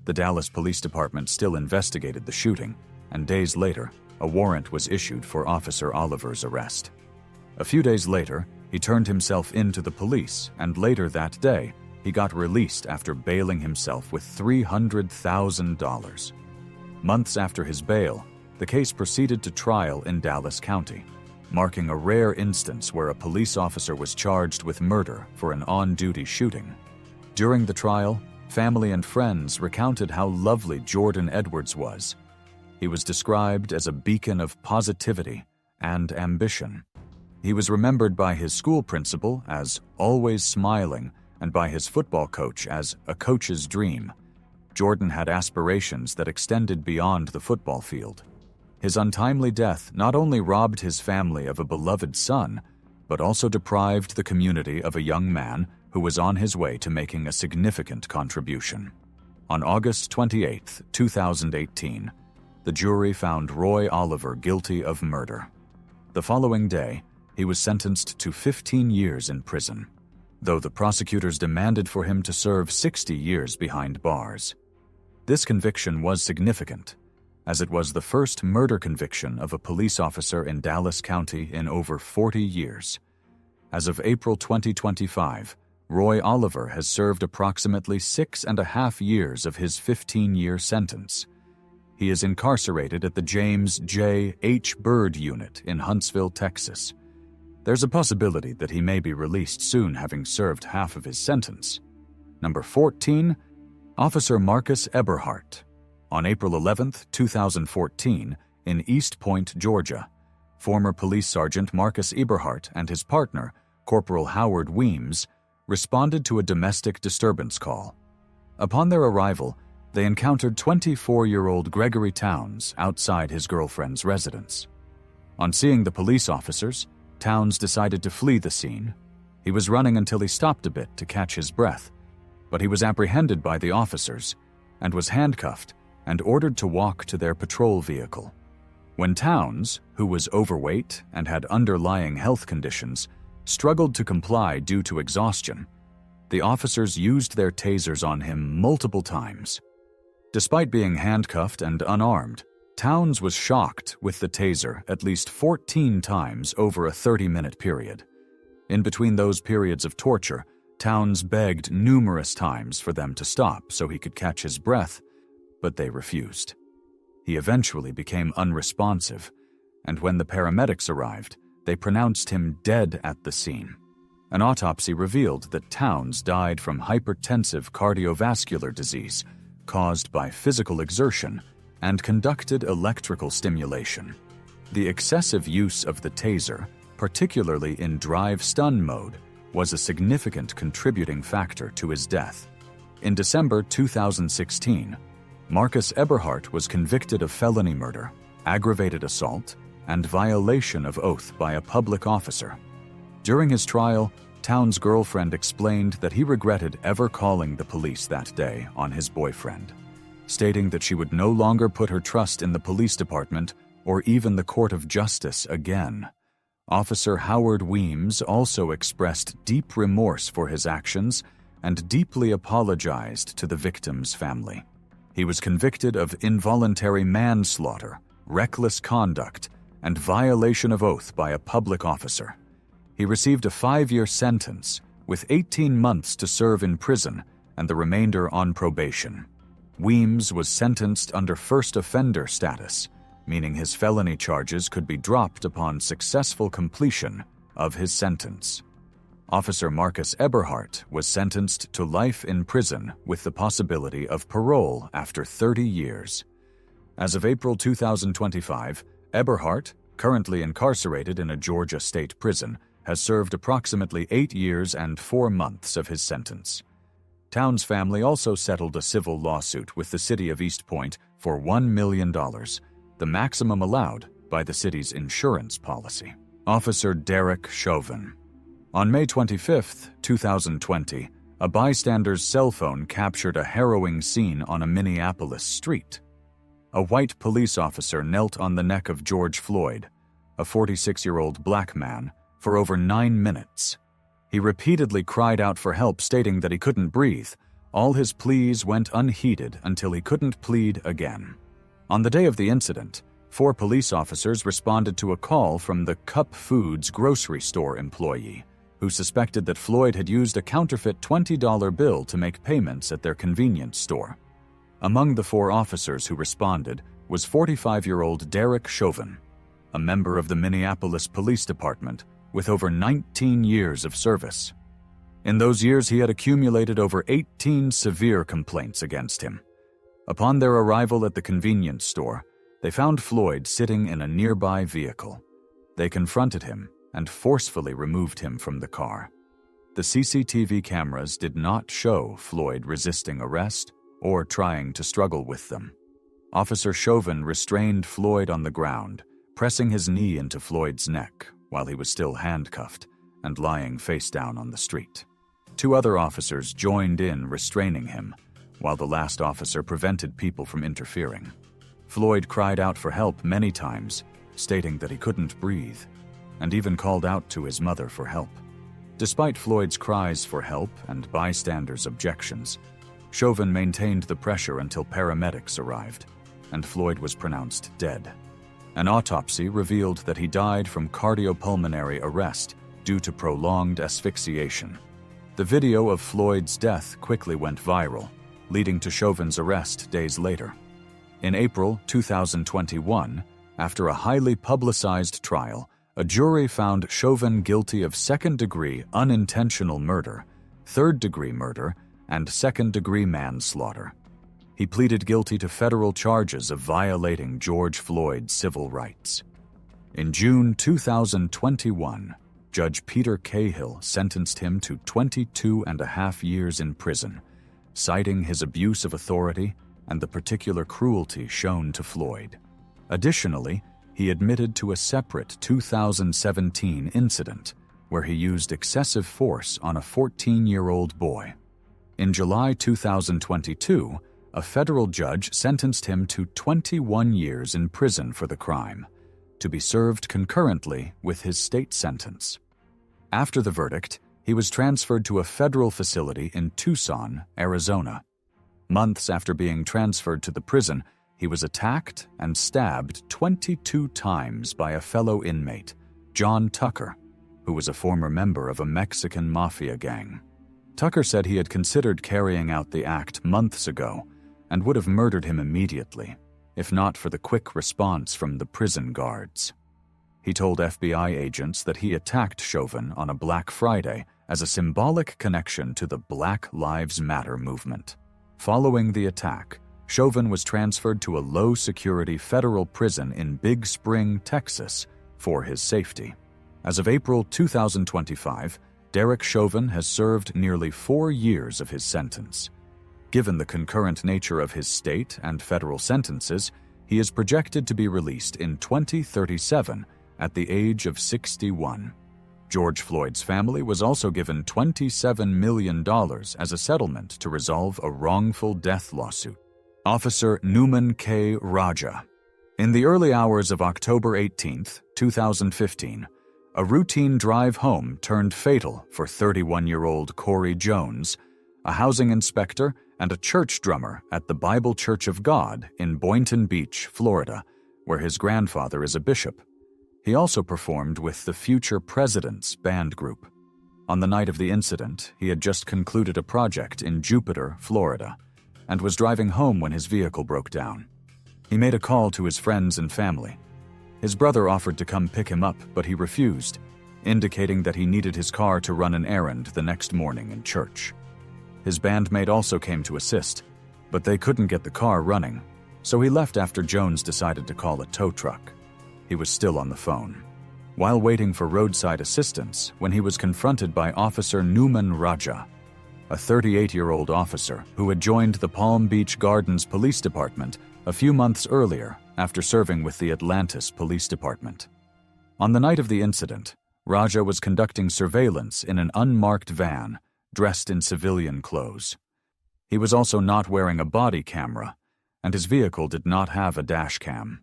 The Dallas Police Department still investigated the shooting, and days later, a warrant was issued for Officer Oliver's arrest. A few days later, he turned himself in to the police, and later that day, he got released after bailing himself with $300,000. Months after his bail, the case proceeded to trial in Dallas County, marking a rare instance where a police officer was charged with murder for an on-duty shooting. During the trial, family and friends recounted how lovely Jordan Edwards was. He was described as a beacon of positivity and ambition. He was remembered by his school principal as always smiling and by his football coach as a coach's dream. Jordan had aspirations that extended beyond the football field. His untimely death not only robbed his family of a beloved son, but also deprived the community of a young man who was on his way to making a significant contribution. On August 28, 2018, the jury found Roy Oliver guilty of murder. The following day, he was sentenced to 15 years in prison, though the prosecutors demanded for him to serve 60 years behind bars. This conviction was significant, as it was the first murder conviction of a police officer in Dallas County in over 40 years. As of April 2025, Roy Oliver has served approximately 6.5 years of his 15-year sentence. He is incarcerated at the James J. H. Byrd Unit in Huntsville, Texas. There's a possibility that he may be released soon, having served half of his sentence. Number 14, Officer Marcus Eberhart. On April 11, 2014, in East Point, Georgia, former Police Sergeant Marcus Eberhart and his partner, Corporal Howard Weems, responded to a domestic disturbance call. Upon their arrival, they encountered 24-year-old Gregory Towns outside his girlfriend's residence. On seeing the police officers, Towns decided to flee the scene. He was running until he stopped a bit to catch his breath, but he was apprehended by the officers and was handcuffed and ordered to walk to their patrol vehicle. When Towns, who was overweight and had underlying health conditions, struggled to comply due to exhaustion, the officers used their tasers on him multiple times. Despite being handcuffed and unarmed, Towns was shocked with the taser at least 14 times over a 30-minute period. In between those periods of torture, Towns begged numerous times for them to stop so he could catch his breath, but they refused. He eventually became unresponsive, and when the paramedics arrived, they pronounced him dead at the scene. An autopsy revealed that Towns died from hypertensive cardiovascular disease caused by physical exertion and conducted electrical stimulation. The excessive use of the taser, particularly in drive-stun mode, was a significant contributing factor to his death. In December 2016, Marcus Eberhart was convicted of felony murder, aggravated assault, and violation of oath by a public officer. During his trial, Town's girlfriend explained that he regretted ever calling the police that day on his boyfriend, stating that she would no longer put her trust in the police department or even the court of justice again. Officer Howard Weems also expressed deep remorse for his actions and deeply apologized to the victim's family. He was convicted of involuntary manslaughter, reckless conduct, and violation of oath by a public officer. He received a 5-year sentence, with 18 months to serve in prison and the remainder on probation. Weems was sentenced under first offender status, meaning his felony charges could be dropped upon successful completion of his sentence. Officer Marcus Eberhart was sentenced to life in prison with the possibility of parole after 30 years. As of April 2025, Eberhart, currently incarcerated in a Georgia state prison, has served approximately 8 years and 4 months of his sentence. Town's family also settled a civil lawsuit with the city of East Point for $1 million, the maximum allowed by the city's insurance policy. Officer Derek Chauvin. On May 25, 2020, a bystander's cell phone captured a harrowing scene on a Minneapolis street. A white police officer knelt on the neck of George Floyd, a 46-year-old black man, for over 9 minutes. He repeatedly cried out for help, stating that he couldn't breathe. All his pleas went unheeded until he couldn't plead again. On the day of the incident, 4 police officers responded to a call from the Cup Foods grocery store employee, who suspected that Floyd had used a counterfeit $20 bill to make payments at their convenience store. Among the 4 officers who responded was 45-year-old Derek Chauvin, a member of the Minneapolis Police Department with over 19 years of service. In those years, he had accumulated over 18 severe complaints against him. Upon their arrival at the convenience store, they found Floyd sitting in a nearby vehicle. They confronted him and forcefully removed him from the car. The CCTV cameras did not show Floyd resisting arrest or trying to struggle with them. Officer Chauvin restrained Floyd on the ground, pressing his knee into Floyd's neck while he was still handcuffed and lying face down on the street. 2 other officers joined in restraining him, while the last officer prevented people from interfering. Floyd cried out for help many times, stating that he couldn't breathe, and even called out to his mother for help. Despite Floyd's cries for help and bystanders' objections, Chauvin maintained the pressure until paramedics arrived, and Floyd was pronounced dead. An autopsy revealed that he died from cardiopulmonary arrest due to prolonged asphyxiation. The video of Floyd's death quickly went viral, leading to Chauvin's arrest days later. In April 2021, after a highly publicized trial, a jury found Chauvin guilty of second-degree unintentional murder, third-degree murder, and second-degree manslaughter. He pleaded guilty to federal charges of violating George Floyd's civil rights. In June 2021, Judge Peter Cahill sentenced him to 22.5 years in prison, citing his abuse of authority and the particular cruelty shown to Floyd. Additionally, he admitted to a separate 2017 incident where he used excessive force on a 14-year-old boy. In July 2022, a federal judge sentenced him to 21 years in prison for the crime, to be served concurrently with his state sentence. After the verdict, he was transferred to a federal facility in Tucson, Arizona. Months after being transferred to the prison, he was attacked and stabbed 22 times by a fellow inmate, John Tucker, who was a former member of a Mexican mafia gang. Tucker said he had considered carrying out the act months ago and would have murdered him immediately, if not for the quick response from the prison guards. He told FBI agents that he attacked Chauvin on a Black Friday as a symbolic connection to the Black Lives Matter movement. Following the attack, Chauvin was transferred to a low-security federal prison in Big Spring, Texas, for his safety. As of April 2025, Derek Chauvin has served nearly 4 years of his sentence. Given the concurrent nature of his state and federal sentences, he is projected to be released in 2037 at the age of 61. George Floyd's family was also given $27 million as a settlement to resolve a wrongful death lawsuit. Officer Nouman K. Raja. In the early hours of October 18, 2015, a routine drive home turned fatal for 31-year-old Corey Jones, a housing inspector and a church drummer at the Bible Church of God in Boynton Beach, Florida, where his grandfather is a bishop. He also performed with the Future Presidents band group. On the night of the incident, he had just concluded a project in Jupiter, Florida, and was driving home when his vehicle broke down. He made a call to his friends and family. His brother offered to come pick him up, but he refused, indicating that he needed his car to run an errand the next morning in church. His bandmate also came to assist, but they couldn't get the car running, so he left after Jones decided to call a tow truck. He was still on the phone, while waiting for roadside assistance when he was confronted by Officer Nouman Raja, a 38-year-old officer who had joined the Palm Beach Gardens Police Department a few months earlier after serving with the Atlantis Police Department. On the night of the incident, Raja was conducting surveillance in an unmarked van, dressed in civilian clothes. He was also not wearing a body camera, and his vehicle did not have a dash cam.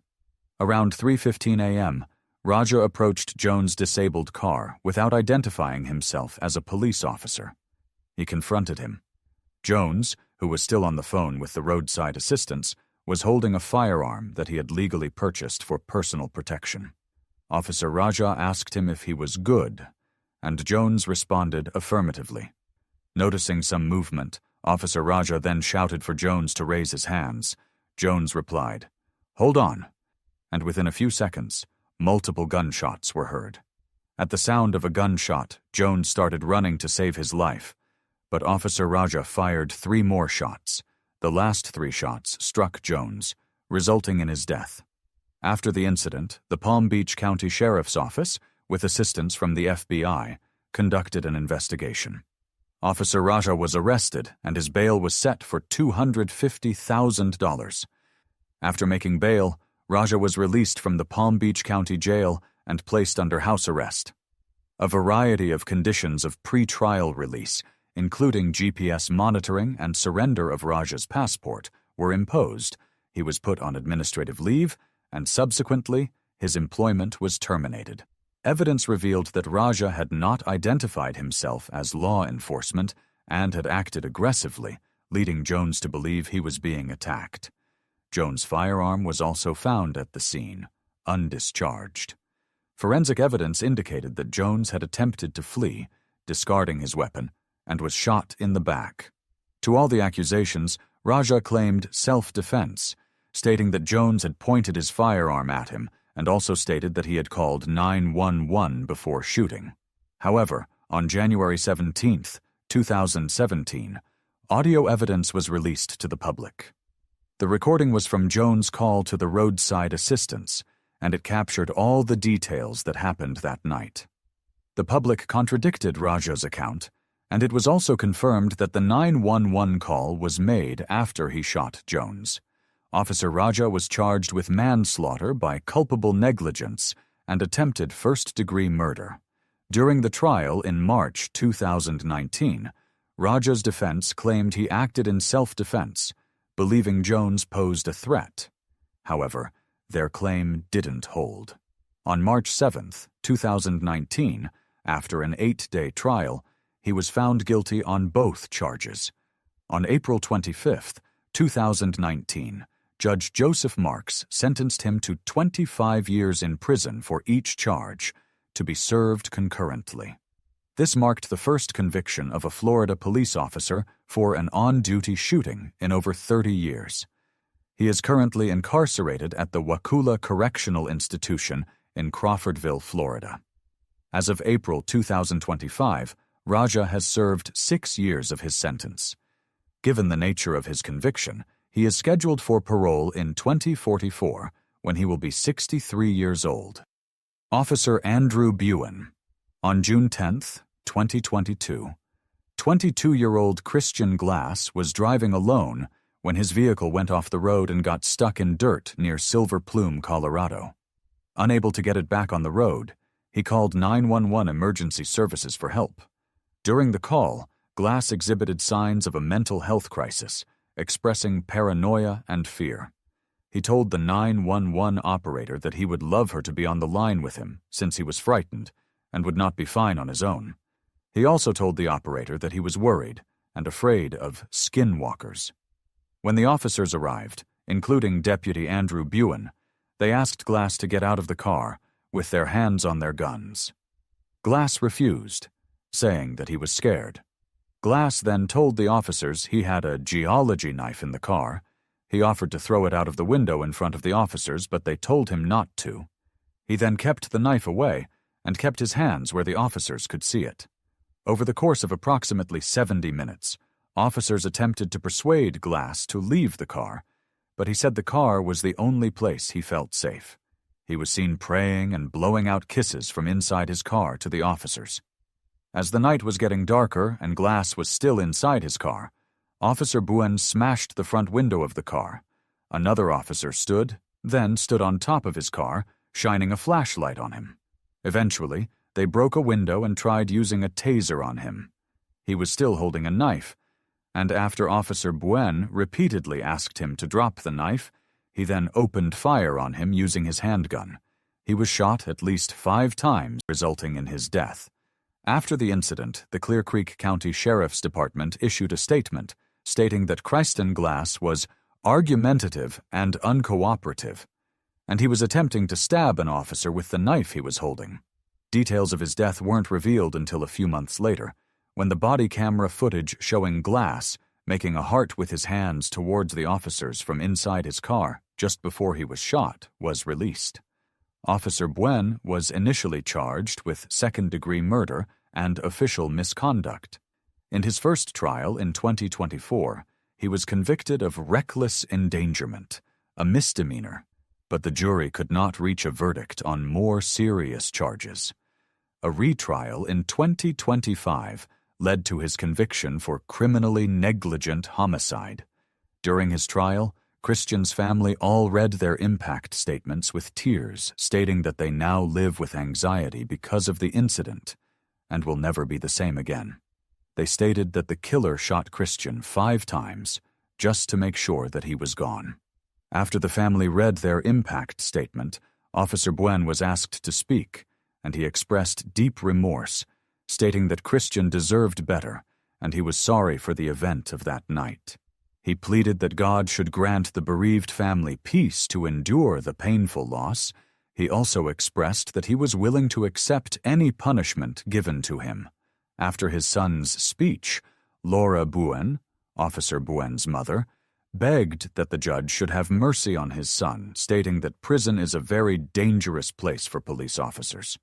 Around 3:15 a.m., Raja approached Jones' disabled car without identifying himself as a police officer. He confronted him. Jones, who was still on the phone with the roadside assistance, was holding a firearm that he had legally purchased for personal protection. Officer Raja asked him if he was good, and Jones responded affirmatively. Noticing some movement, Officer Raja then shouted for Jones to raise his hands. Jones replied, "Hold on," and within a few seconds, multiple gunshots were heard. At the sound of a gunshot, Jones started running to save his life, but Officer Raja fired 3 more shots. The last 3 shots struck Jones, resulting in his death. After the incident, the Palm Beach County Sheriff's Office, with assistance from the FBI, conducted an investigation. Officer Raja was arrested, and his bail was set for $250,000. After making bail, Raja was released from the Palm Beach County Jail and placed under house arrest. A variety of conditions of pre-trial release, including GPS monitoring and surrender of Raja's passport, were imposed. He was put on administrative leave, and subsequently, his employment was terminated. Evidence revealed that Raja had not identified himself as law enforcement and had acted aggressively, leading Jones to believe he was being attacked. Jones' firearm was also found at the scene, undischarged. Forensic evidence indicated that Jones had attempted to flee, discarding his weapon, and was shot in the back. To all the accusations, Raja claimed self-defense, stating that Jones had pointed his firearm at him and also stated that he had called 911 before shooting. However, on January 17, 2017, audio evidence was released to the public. The recording was from Jones' call to the roadside assistance, and it captured all the details that happened that night. The public contradicted Raja's account, and it was also confirmed that the 911 call was made after he shot Jones. Officer Raja was charged with manslaughter by culpable negligence and attempted first-degree murder. During the trial in March 2019, Raja's defense claimed he acted in self-defense, believing Jones posed a threat. However, their claim didn't hold. On March 7, 2019, after an 8-day trial, he was found guilty on both charges. On April 25, 2019, Judge Joseph Marks sentenced him to 25 years in prison for each charge, to be served concurrently. This marked the first conviction of a Florida police officer for an on-duty shooting in over 30 years. He is currently incarcerated at the Wakulla Correctional Institution in Crawfordville, Florida. As of April 2025, Raja has served 6 years of his sentence. Given the nature of his conviction, he is scheduled for parole in 2044 when he will be 63 years old. Officer Andrew Buen. On June 10, 2022, 22-year-old Christian Glass was driving alone when his vehicle went off the road and got stuck in dirt near Silver Plume, Colorado. Unable to get it back on the road, He called 911 emergency services for help. During the call, Glass exhibited signs of a mental health crisis, expressing paranoia and fear. He told the 911 operator that he would love her to be on the line with him since he was frightened and would not be fine on his own. He also told the operator that he was worried and afraid of skinwalkers. When the officers arrived, including Deputy Andrew Buen, they asked Glass to get out of the car with their hands on their guns. Glass refused, saying that he was scared. Glass then told the officers he had a geology knife in the car. He offered to throw it out of the window in front of the officers, but they told him not to. He then kept the knife away and kept his hands where the officers could see it. Over the course of approximately 70 minutes, officers attempted to persuade Glass to leave the car, but he said the car was the only place he felt safe. He was seen praying and blowing out kisses from inside his car to the officers. As the night was getting darker and Glass was still inside his car, Officer Buen smashed the front window of the car. Another officer stood on top of his car, shining a flashlight on him. Eventually, they broke a window and tried using a taser on him. He was still holding a knife, and after Officer Buen repeatedly asked him to drop the knife, he then opened fire on him using his handgun. He was shot at least 5 times, resulting in his death. After the incident, the Clear Creek County Sheriff's Department issued a statement stating that Christen Glass was argumentative and uncooperative, and he was attempting to stab an officer with the knife he was holding. Details of his death weren't revealed until a few months later, when the body camera footage showing Glass making a heart with his hands towards the officers from inside his car just before he was shot was released. Officer Buen was initially charged with second-degree murder and official misconduct. In his first trial in 2024, he was convicted of reckless endangerment, a misdemeanor, but the jury could not reach a verdict on more serious charges. A retrial in 2025 led to his conviction for criminally negligent homicide. During his trial, Christian's family all read their impact statements with tears, stating that they now live with anxiety because of the incident and will never be the same again. They stated that the killer shot Christian 5 times just to make sure that he was gone. After the family read their impact statement, Officer Buen was asked to speak, and he expressed deep remorse, stating that Christian deserved better and he was sorry for the event of that night. He pleaded that God should grant the bereaved family peace to endure the painful loss. He also expressed that he was willing to accept any punishment given to him. After his son's speech, Laura Buen, Officer Buen's mother, begged that the judge should have mercy on his son, stating that prison is a very dangerous place for police officers.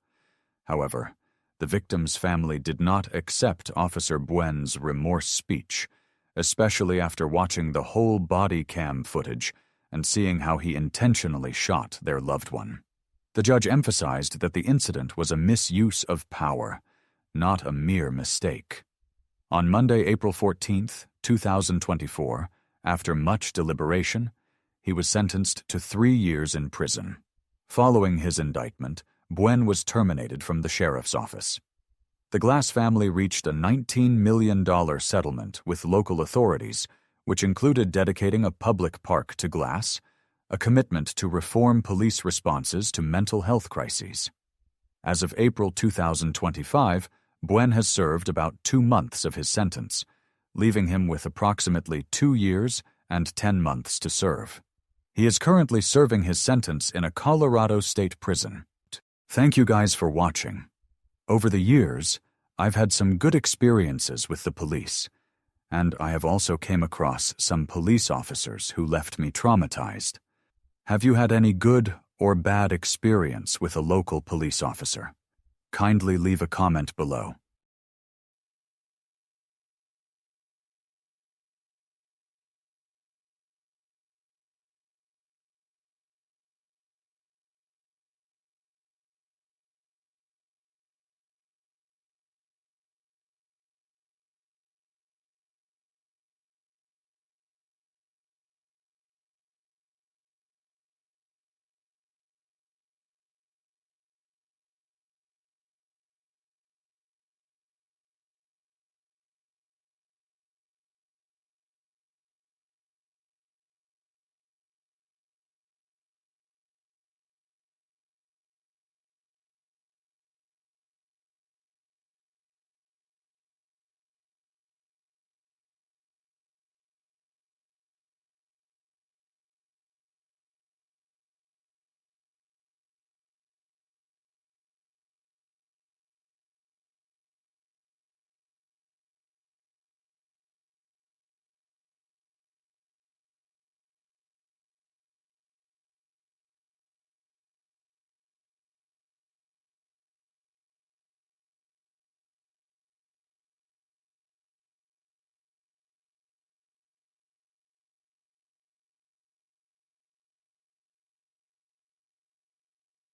However, the victim's family did not accept Officer Buen's remorse speech, especially after watching the whole body cam footage and seeing how he intentionally shot their loved one. The judge emphasized that the incident was a misuse of power, not a mere mistake. On Monday, April 14, 2024, after much deliberation, he was sentenced to 3 years in prison. Following his indictment, Buen was terminated from the sheriff's office. The Glass family reached a $19 million settlement with local authorities, which included dedicating a public park to Glass, a commitment to reform police responses to mental health crises. As of April 2025, Buen has served about 2 months of his sentence, leaving him with approximately 2 years and 10 months to serve. He is currently serving his sentence in a Colorado state prison. Thank you guys for watching. Over the years, I've had some good experiences with the police, and I have also came across some police officers who left me traumatized. Have you had any good or bad experience with a local police officer? Kindly leave a comment below.